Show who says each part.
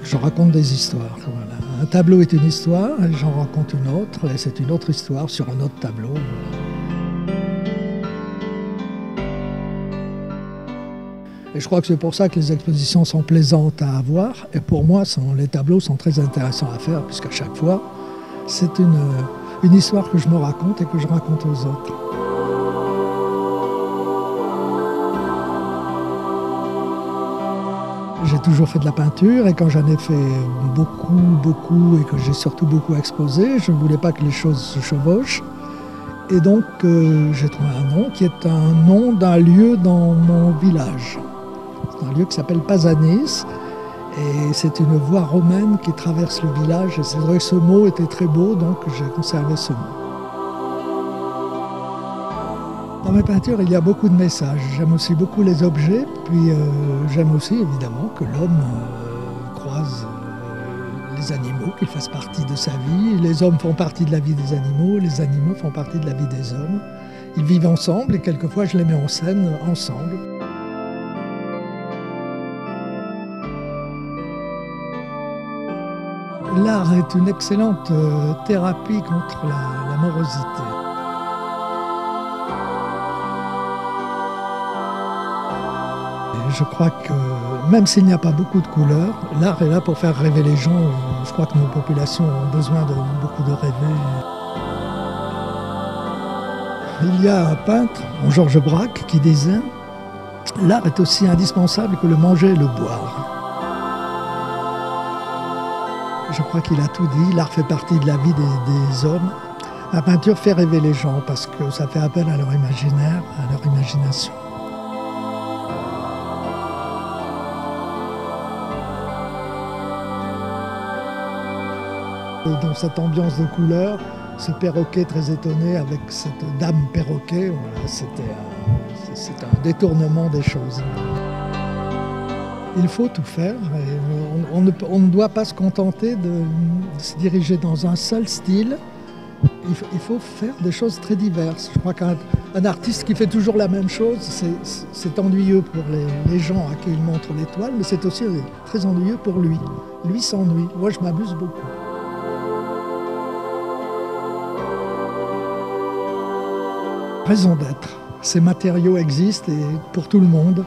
Speaker 1: je raconte des histoires. Voilà. Un tableau est une histoire, et j'en raconte une autre, et c'est une autre histoire sur un autre tableau. Et je crois que c'est pour ça que les expositions sont plaisantes à avoir, et pour moi, les tableaux sont très intéressants à faire, puisqu'à chaque fois, c'est une histoire que je me raconte et que je raconte aux autres. J'ai toujours fait de la peinture et quand j'en ai fait beaucoup et que j'ai surtout beaucoup exposé, je ne voulais pas que les choses se chevauchent. Et donc j'ai trouvé un nom qui est un nom d'un lieu dans mon village. C'est un lieu qui s'appelle Pazanis et c'est une voie romaine qui traverse le village. Et c'est vrai que ce mot était très beau, donc j'ai conservé ce mot. Dans mes peintures, il y a beaucoup de messages. J'aime aussi beaucoup les objets, puis j'aime aussi évidemment que l'homme croise les animaux, qu'ils fassent partie de sa vie. Les hommes font partie de la vie des animaux, les animaux font partie de la vie des hommes. Ils vivent ensemble et quelquefois je les mets en scène ensemble. L'art est une excellente thérapie contre la morosité. Je crois que même s'il n'y a pas beaucoup de couleurs, l'art est là pour faire rêver les gens. Je crois que nos populations ont besoin de beaucoup de rêver. Il y a un peintre, Georges Braque, qui disait « L'art est aussi indispensable que le manger et le boire ». Je crois qu'il a tout dit, l'art fait partie de la vie des hommes. La peinture fait rêver les gens parce que ça fait appel à leur imaginaire, à leur imagination. Dans cette ambiance de couleurs, ce perroquet très étonné avec cette dame perroquet, voilà, c'est un détournement des choses. Il faut tout faire et on ne doit pas se contenter de se diriger dans un seul style. Il faut faire des choses très diverses. Je crois qu'un artiste qui fait toujours la même chose, c'est ennuyeux pour les gens à qui il montre les toiles, mais c'est aussi très ennuyeux pour lui. Lui s'ennuie. Moi, je m'amuse beaucoup. Raison d'être. Ces matériaux existent et pour tout le monde,